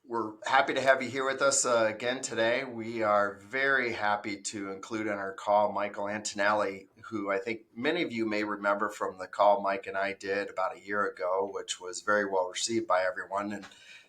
We're happy to have you here with us again today. We are very happy to include on our call Michael Antonelli, who I think many of you may remember from the call Mike and I did about a year ago, which was very well received by everyone. And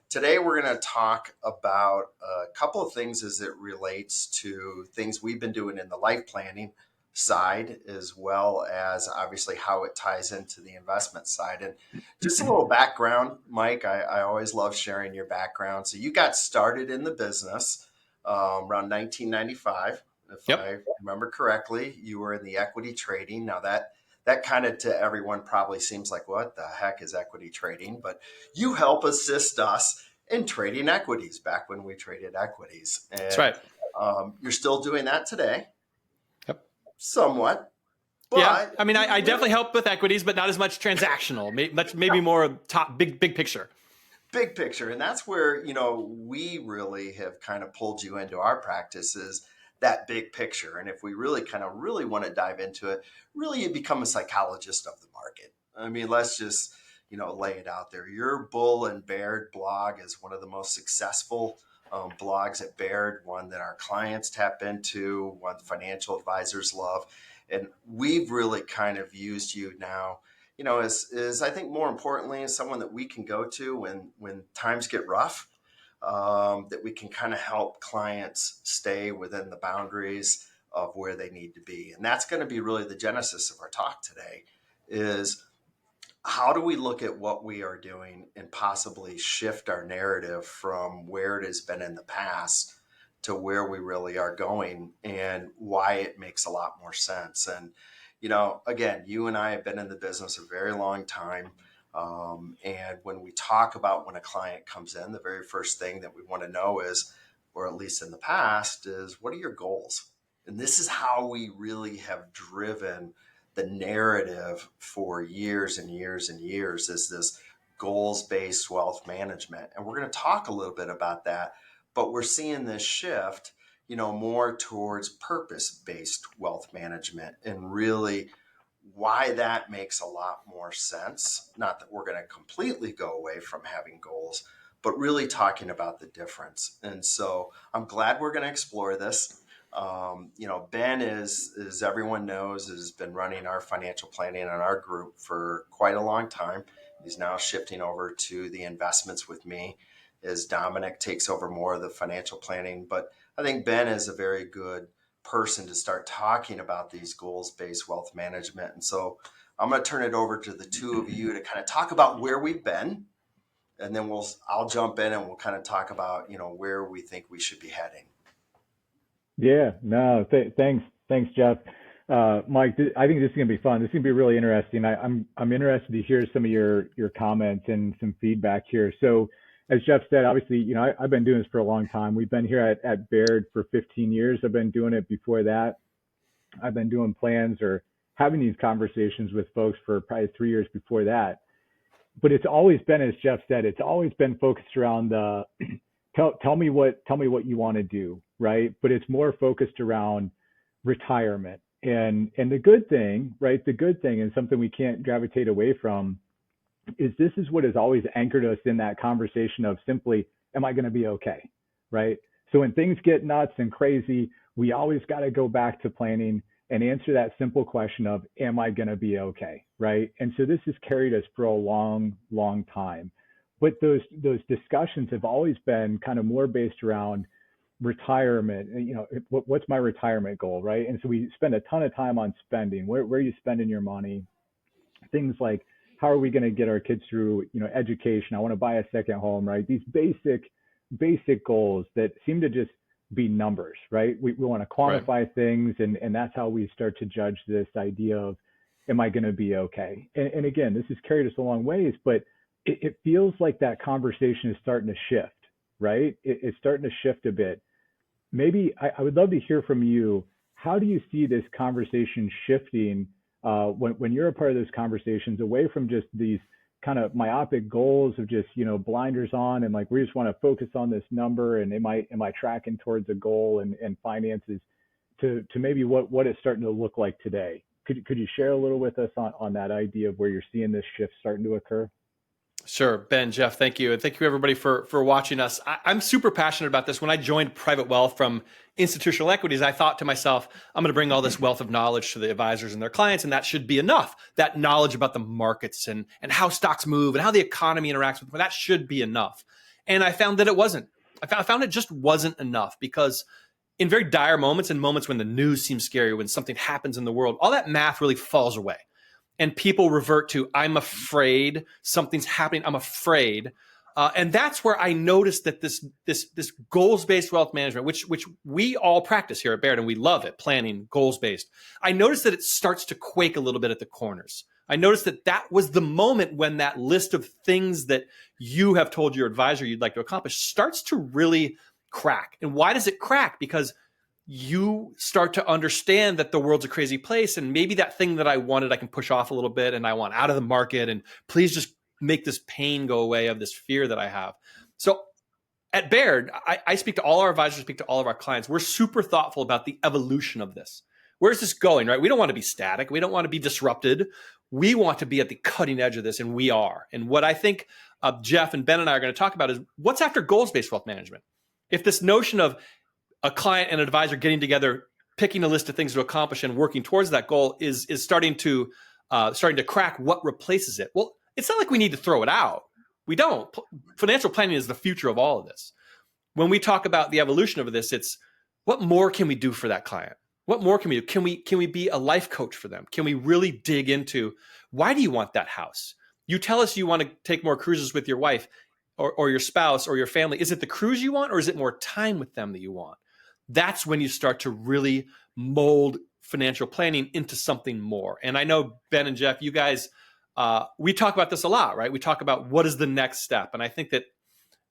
today we're going to talk about a couple of things as it relates to things we've been doing in the life planning side, as well as obviously how it ties into the investment side. And just a little background, Mike. I always love sharing your background. So you got started in the business around 1995, if Yep. I remember correctly. You were in the equity trading. Now that kind of to everyone probably seems like, what the heck is equity trading? But you help assist us in trading equities back when we traded equities, That's and right. you're still doing that today, Yep. somewhat. Yeah. But I mean, you I really definitely help with equities, but not as much transactional. Maybe more top big picture. big picture, and that's where we really have kind of pulled you into our practices, that big picture. And if we really kind of really want to dive into it, really you become a psychologist of the market. I mean, let's just lay it out there. Your Bull and Baird blog is one of the most successful blogs at Baird, one that our clients tap into, one financial advisors love. And we've really kind of used you now, is I think more importantly, is someone that we can go to when times get rough, that we can kind of help clients stay within the boundaries of where they need to be. And that's going to be really the genesis of our talk today, is how do we look at what we are doing and possibly shift our narrative from where it has been in the past to where we really are going, and why it makes a lot more sense. And again, you and I have been in the business a very long time. And when we talk about when a client comes in, the very first thing that we want to know is, or at least in the past, is what are your goals? And this is how we really have driven the narrative for years and years and years, is this goals-based wealth management. And we're going to talk a little bit about that, but we're seeing this shift, more towards purpose-based wealth management, and really why that makes a lot more sense. Not that we're going to completely go away from having goals, but really talking about the difference. And so I'm glad we're going to explore this. Ben is, as everyone knows, has been running our financial planning in our group for quite a long time. He's now shifting over to the investments with me as Dominic takes over more of the financial planning. But I think Ben is a very good person to start talking about these goals-based wealth management. And so I'm going to turn it over to the two of you to kind of talk about where we've been, and then I'll jump in and we'll kind of talk about where we think we should be heading. Yeah, no, thanks, Jeff. Mike, I think this is gonna be fun. This is gonna be really interesting. I'm interested to hear some of your comments and some feedback here. So, as Jeff said, obviously, I've been doing this for a long time. We've been here at Baird for 15 years. I've been doing it before that. I've been doing plans or having these conversations with folks for probably 3 years before that. But it's always been, as Jeff said, it's always been focused around the tell me what you want to do, right? But it's more focused around retirement. And the good thing, right? The good thing, and something we can't gravitate away from, is this is what has always anchored us in that conversation of simply, am I going to be okay, right? So when things get nuts and crazy, we always got to go back to planning and answer that simple question of, am I going to be okay, right? And so this has carried us for a long, long time. But those discussions have always been kind of more based around retirement. What's my retirement goal, right? And so we spend a ton of time on spending. Where are you spending your money? Things like, how are we going to get our kids through, education? I want to buy a second home, right? These basic goals that seem to just be numbers, right? We want to quantify Right. things, and that's how we start to judge this idea of, am I going to be okay? And again, this has carried us a long ways, but it feels like that conversation is starting to shift, right? It's starting to shift a bit. Maybe I would love to hear from you. How do you see this conversation shifting when you're a part of those conversations, away from just these kind of myopic goals of just blinders on, and like we just want to focus on this number, and am I tracking towards a goal and finances, to maybe what it's starting to look like today? Could you share a little with us on that idea of where you're seeing this shift starting to occur? Sure, Ben, Jeff, thank you. And thank you everybody for watching us. I'm super passionate about this. When I joined private wealth from institutional equities, I thought to myself, I'm going to bring all this wealth of knowledge to the advisors and their clients, and that should be enough. That knowledge about the markets and how stocks move and how the economy interacts with them, that should be enough. And I found that it wasn't. I found it just wasn't enough, because in very dire moments and moments when the news seems scary, when something happens in the world, all that math really falls away. And people revert to, I'm afraid something's happening. I'm afraid. And that's where I noticed that this goals-based wealth management, which we all practice here at Baird, and we love it, planning, goals-based. I noticed that it starts to quake a little bit at the corners. I noticed that was the moment when that list of things that you have told your advisor you'd like to accomplish starts to really crack. And why does it crack? Because you start to understand that the world's a crazy place, and maybe that thing that I wanted, I can push off a little bit, and I want out of the market, and please just make this pain go away of this fear that I have. So at Baird, I speak to all our advisors, speak to all of our clients. We're super thoughtful about the evolution of this. Where's this going, right? We don't want to be static. We don't want to be disrupted. We want to be at the cutting edge of this, and we are. And what I think Jeff and Ben and I are going to talk about is what's after goals-based wealth management. If this notion of a client and an advisor getting together, picking a list of things to accomplish and working towards that goal is starting to crack, what replaces it? Well, it's not like we need to throw it out. We don't. Financial planning is the future of all of this. When we talk about the evolution of this, it's what more can we do for that client? What more can we do? Can we be a life coach for them? Can we really dig into, why do you want that house? You tell us you want to take more cruises with your wife or your spouse or your family. Is it the cruise you want, or is it more time with them that you want? That's when you start to really mold financial planning into something more. And I know, Ben and Jeff, you guys, we talk about this a lot, right? We talk about what is the next step. And I think that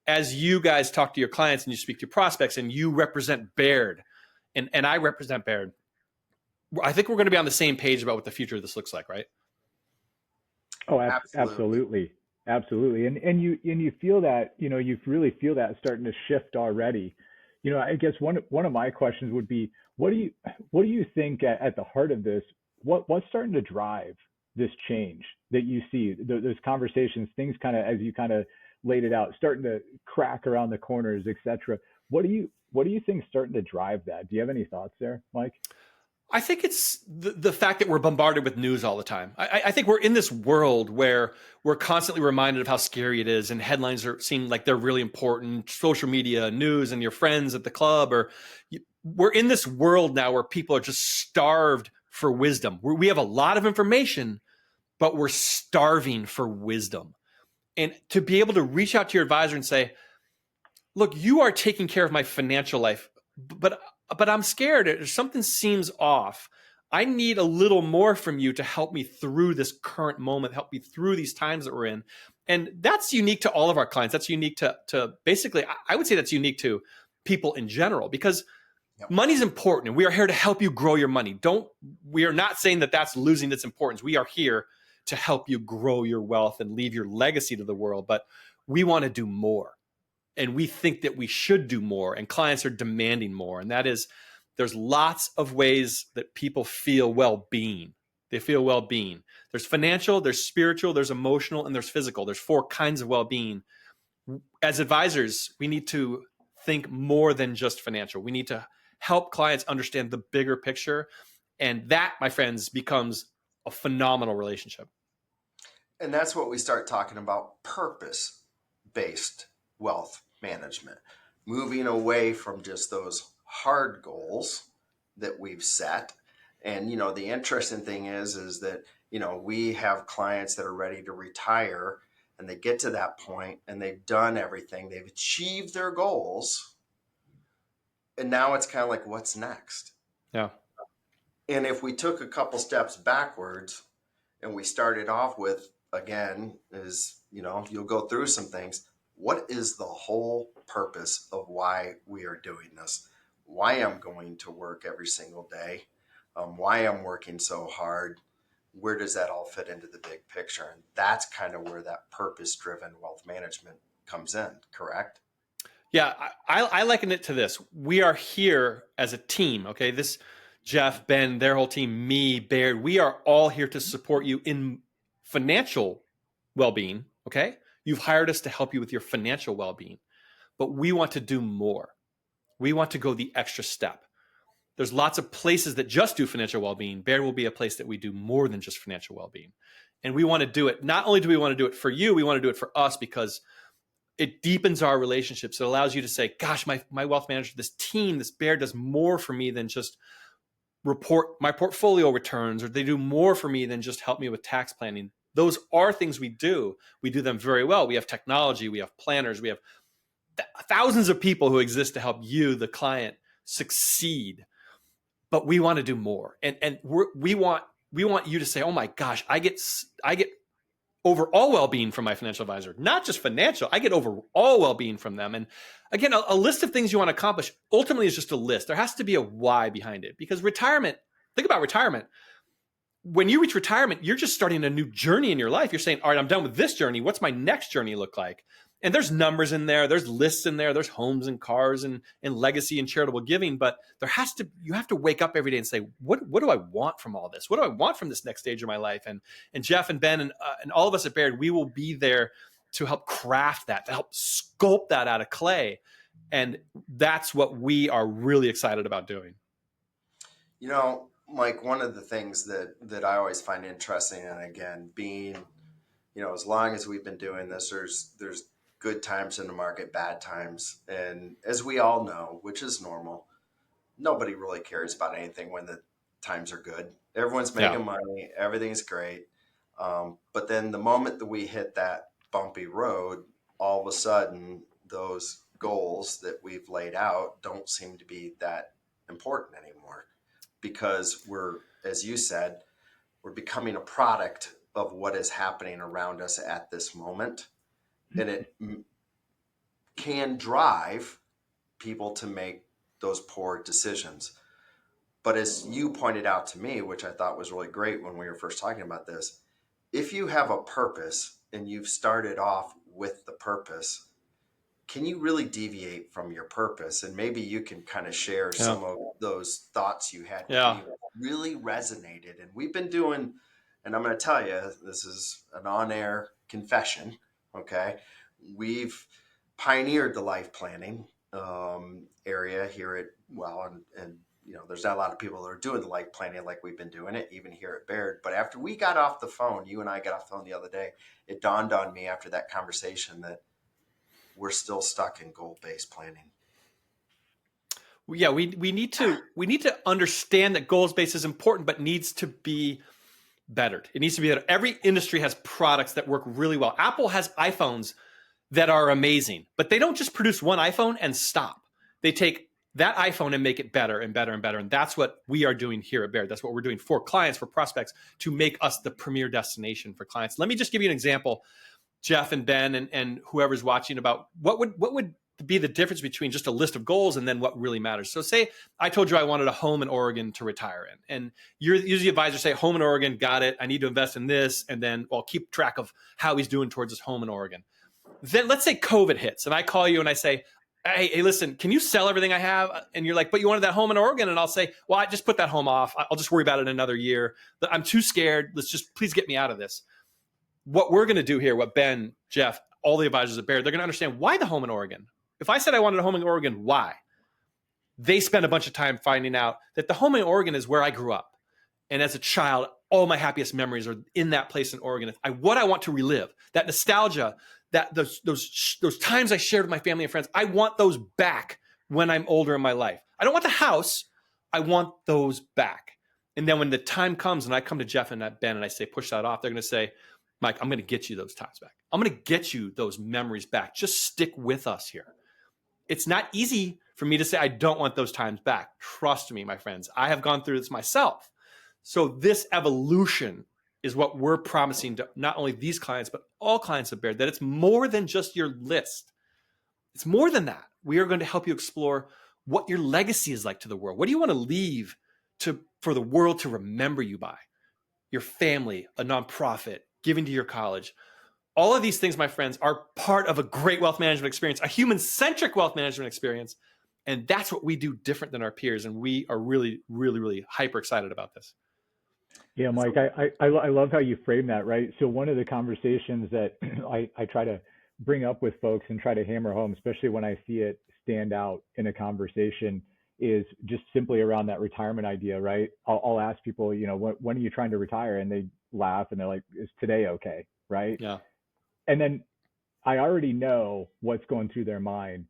as you guys talk to your clients and you speak to prospects and you represent Baird and I represent Baird, I think we're going to be on the same page about what the future of this looks like, right? Oh, Absolutely. absolutely. And you feel that, you really feel that starting to shift already. I guess one of my questions would be, what do you think at the heart of this? What's starting to drive this change that you see? Those conversations, things kind of, as you kind of laid it out, starting to crack around the corners, et cetera. What do you think is starting to drive that? Do you have any thoughts there, Mike? I think it's the fact that we're bombarded with news all the time. I think we're in this world where we're constantly reminded of how scary it is, and headlines seem like they're really important. Social media, news, and your friends at the club, we're in this world now where people are just starved for wisdom. We have a lot of information, but we're starving for wisdom. And to be able to reach out to your advisor and say, look, you are taking care of my financial life, but I'm scared. Something seems off. I need a little more from you to help me through this current moment, help me through these times that we're in. And that's unique to all of our clients. That's unique to basically, I would say that's unique to people in general, because money's important and we are here to help you grow your money. We are not saying that that's losing its importance. We are here to help you grow your wealth and leave your legacy to the world, but we want to do more. And we think that we should do more, and clients are demanding more. And that is, there's lots of ways that people feel well-being. They feel well-being. There's financial, there's spiritual, there's emotional, and there's physical. There's 4 kinds of well-being. As advisors, we need to think more than just financial. We need to help clients understand the bigger picture. And that, my friends, becomes a phenomenal relationship. And that's what we start talking about, purpose-based wealth management, moving away from just those hard goals that we've set. And, the interesting thing is that, we have clients that are ready to retire, and they get to that point and they've done everything, they've achieved their goals. And now it's kind of like, what's next? Yeah. And if we took a couple steps backwards and we started off with, again, you'll go through some things. What is the whole purpose of why we are doing this? Why I'm going to work every single day? Why I'm working so hard? Where does that all fit into the big picture? And that's kind of where that purpose-driven wealth management comes in, correct? Yeah, I liken it to this. We are here as a team, okay? This, Jeff, Ben, their whole team, me, Baird, we are all here to support you in financial well-being, okay? You've hired us to help you with your financial well-being, but we want to do more. We want to go the extra step. There's lots of places that just do financial well-being. Baird will be a place that we do more than just financial well-being. And we want to do it. Not only do we want to do it for you, we want to do it for us because it deepens our relationships. It allows you to say, gosh, my wealth manager, this team, this Baird does more for me than just report my portfolio returns, or they do more for me than just help me with tax planning. Those are things we do. We do them very well. We have technology, we have planners, we have thousands of people who exist to help you, the client, succeed. But we want to do more. And we want you to say, oh my gosh, I get overall well-being from my financial advisor, not just financial. I get overall well-being from them. And again, a list of things you want to accomplish ultimately is just a list. There has to be a why behind it, because retirement, think about retirement. When you reach retirement, you're just starting a new journey in your life. You're saying, all right, I'm done with this journey. What's my next journey look like? And there's numbers in there, there's lists in there, there's homes and cars and legacy and charitable giving. But you have to wake up every day and say, what do I want from all this? What do I want from this next stage of my life? And Jeff and Ben and all of us at Baird, we will be there to help craft that, to help sculpt that out of clay. And that's what we are really excited about doing. You know, Mike, one of the things that I always find interesting, and again, being, as long as we've been doing this, there's good times in the market, bad times. And as we all know, which is normal, nobody really cares about anything when the times are good. Everyone's making money. Everything's great. But then the moment that we hit that bumpy road, all of a sudden, those goals that we've laid out don't seem to be that important anymore, because we're, as you said, we're becoming a product of what is happening around us at this moment. And it can drive people to make those poor decisions. But as you pointed out to me, which I thought was really great when we were first talking about this, if you have a purpose and you've started off with the purpose, can you really deviate from your purpose? And maybe you can kind of share some of those thoughts you had with me really resonated. And we've been doing, and I'm going to tell you, this is an on-air confession. Okay. We've pioneered the life planning area here at, and there's not a lot of people that are doing the life planning like we've been doing it, even here at Baird. But after we got off the phone, you and I got off the phone the other day, it dawned on me after that conversation that we're still stuck in goal-based planning. Yeah, we need to understand that goals-based is important, but needs to be bettered. It needs to be better. Every industry has products that work really well. Apple has iPhones that are amazing, but they don't just produce one iPhone and stop. They take that iPhone and make it better and better and better. And that's what we are doing here at Baird. That's what we're doing for clients, for prospects, to make us the premier destination for clients. Let me just give you an example, Jeff and Ben and whoever's watching, about what would be the difference between just a list of goals and then what really matters. So say I told you I wanted a home in Oregon to retire in, and you're usually advisor, say home in Oregon, got it. I need to invest in this. And then I'll keep track of how he's doing towards his home in Oregon. Then let's say COVID hits and I call you and I say, hey, listen, can you sell everything I have? And you're like, but you wanted that home in Oregon. And I'll say, well, I just put that home off. I'll just worry about it in another year. I'm too scared. Let's just please get me out of this. What we're going to do here, what Ben, Jeff, all the advisors at Baird, they're going to understand why the home in Oregon. If I said I wanted a home in Oregon, why? They spend a bunch of time finding out that the home in Oregon is where I grew up. And as a child, all my happiest memories are in that place in Oregon. What I want to relive, that nostalgia, that those times I shared with my family and friends, I want those back when I'm older in my life. I don't want the house. I want those back. And then when the time comes and I come to Jeff and Ben and I say, push that off, they're going to say, Mike, I'm going to get you those times back. I'm going to get you those memories back. Just stick with us here. It's not easy for me to say I don't want those times back. Trust me, my friends. I have gone through this myself. So this evolution is what we're promising to not only these clients, but all clients of Baird, that it's more than just your list. It's more than that. We are going to help you explore what your legacy is like to the world. What do you want to leave for the world to remember you by? Your family, a nonprofit, giving to your college. All of these things, my friends, are part of a great wealth management experience, a human-centric wealth management experience. And that's what we do different than our peers. And we are really, really, really hyper excited about this. Yeah, Mike, I love how you frame that, right? So one of the conversations that I try to bring up with folks and try to hammer home, especially when I see it stand out in a conversation, is just simply around that retirement idea, right? I'll ask people, when are you trying to retire? And they laugh and they're like, is today okay? Right. Yeah. And then I already know what's going through their mind.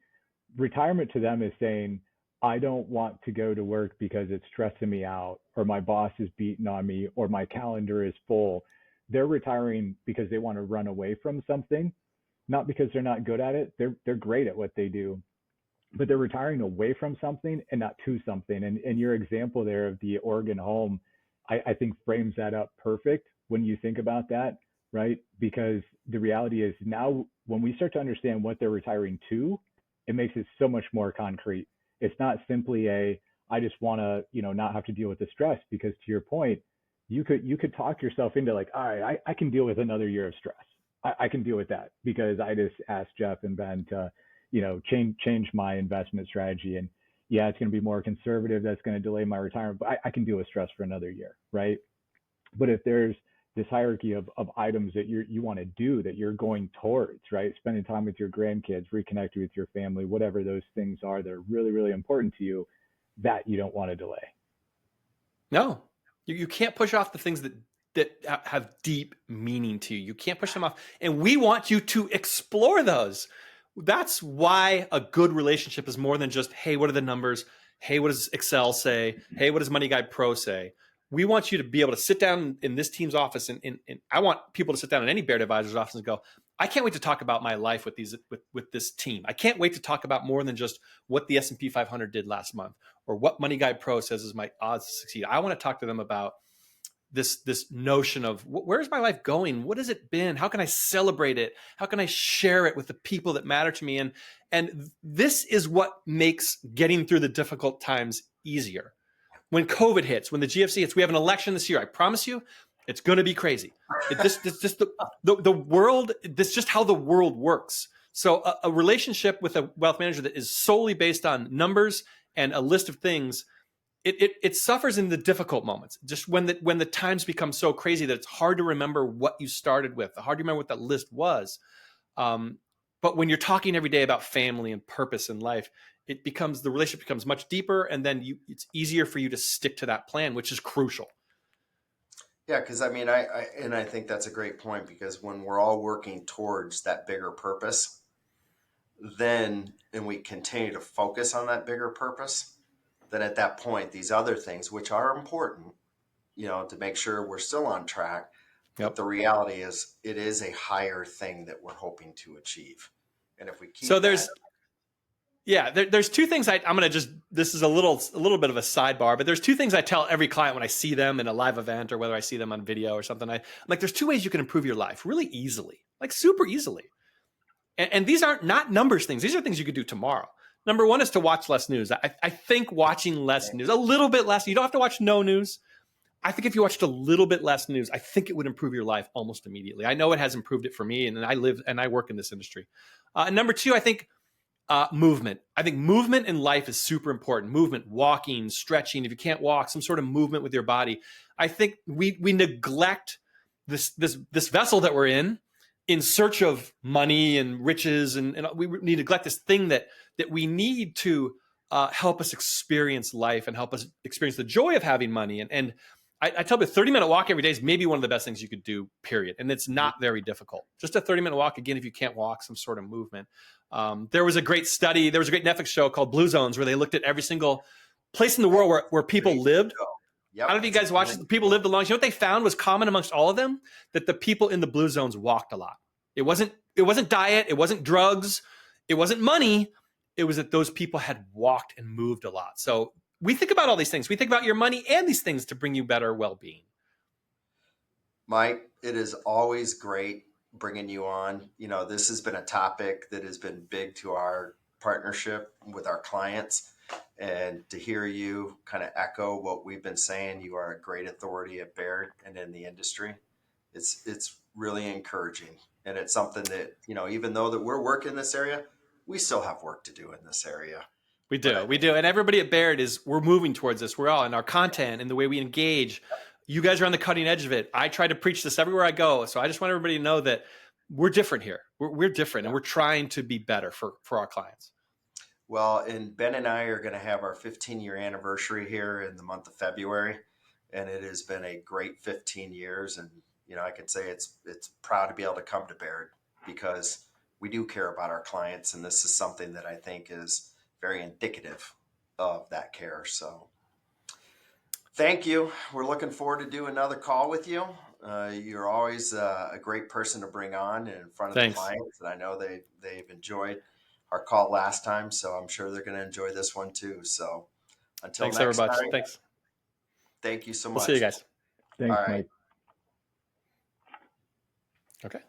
Retirement to them is saying, I don't want to go to work because it's stressing me out, or my boss is beating on me, or my calendar is full. They're retiring because they want to run away from something, not because they're not good at it. They're great at what they do, but they're retiring away from something and not to something. And your example there of the Oregon home, I think frames that up perfect when you think about that, right? Because the reality is now when we start to understand what they're retiring to, it makes it so much more concrete. It's not simply I just want to, not have to deal with the stress, because to your point, you could talk yourself into like, all right, I can deal with another year of stress. I can deal with that because I just asked Jeff and Ben to, change my investment strategy. And yeah, it's going to be more conservative. That's going to delay my retirement, but I can deal with stress for another year. Right. But if there's this hierarchy of items that you want to do, that you're going towards, right? Spending time with your grandkids, reconnecting with your family, whatever those things are that are really, really important to you, that you don't want to delay. No, you can't push off the things that have deep meaning to you. You can't push them off. And we want you to explore those. That's why a good relationship is more than just, hey, what are the numbers? Hey, what does Excel say? Hey, what does Money Guide Pro say? We want you to be able to sit down in this team's office, and I want people to sit down in any Baird Advisors office and go, I can't wait to talk about my life with this team. I can't wait to talk about more than just what the S&P 500 did last month, or what Money Guide Pro says is my odds to succeed. I want to talk to them about this notion of where's my life going? What has it been? How can I celebrate it? How can I share it with the people that matter to me? And this is what makes getting through the difficult times easier. When COVID hits, when the GFC hits, we have an election this year. I promise you, it's going to be crazy. This just the world. This is just how the world works. So a relationship with a wealth manager that is solely based on numbers and a list of things, it suffers in the difficult moments. Just when the times become so crazy that it's hard to remember what you started with, hard to remember what that list was. But when you're talking every day about family and purpose in life, the relationship becomes much deeper, and then it's easier for you to stick to that plan, which is crucial. Yeah, because I think that's a great point, because when we're all working towards that bigger purpose, and we continue to focus on that bigger purpose, then at that point, these other things, which are important, to make sure we're still on track. Yep. But the reality is, it is a higher thing that we're hoping to achieve. And if we keep there's two things I'm going to just, this is a little bit of a sidebar, but there's two things I tell every client when I see them in a live event, or whether I see them on video or something. I'm like, there's two ways you can improve your life really easily, like super easily. And these aren't not numbers things. These are things you could do tomorrow. Number one is to watch less news. I think watching less news, a little bit less, you don't have to watch no news. I think if you watched a little bit less news, I think it would improve your life almost immediately. I know it has improved it for me, and I live and I work in this industry. And number two, I think movement. I think movement in life is super important. Movement, walking, stretching. If you can't walk, some sort of movement with your body. I think we neglect this vessel that we're in search of money and riches, and we neglect this thing that we need to help us experience life and help us experience the joy of having money. And I tell you, a 30-minute walk every day is maybe one of the best things you could do, period. And it's not very difficult. Just a 30-minute walk, again, if you can't walk, some sort of movement. There was a great study, there was a great Netflix show called Blue Zones, where they looked at every single place in the world where people lived. Yep, I don't know if you guys watched it. People lived the longest. You know what they found was common amongst all of them? That the people in the blue zones walked a lot. It wasn't diet. It wasn't drugs. It wasn't money. It was that those people had walked and moved a lot. So we think about all these things. We think about your money and these things to bring you better well-being. Mike, it is always great bringing you on. This has been a topic that has been big to our partnership with our clients. And to hear you kind of echo what we've been saying, you are a great authority at Baird and in the industry. It's really encouraging. And it's something that, even though that we're working in this area, we still have work to do in this area. We do. And everybody at Baird we're moving towards this. We're all in our content and the way we engage. You guys are on the cutting edge of it. I try to preach this everywhere I go. So I just want everybody to know that we're different here. We're different, Yeah. and we're trying to be better for our clients. Well, and Ben and I are going to have our 15-year anniversary here in the month of February, and it has been a great 15 years. And I can say it's proud to be able to come to Baird because we do care about our clients, and this is something that I think is very indicative of that care. So, thank you. We're looking forward to do another call with you. You're always a great person to bring on in front of the Thanks. clients, and I know they've enjoyed our call last time, so I'm sure they're going to enjoy this one too. So until Thanks, next everybody. time, Thanks. thank you so We'll see you much. guys. All Thanks, right. Mike. Okay.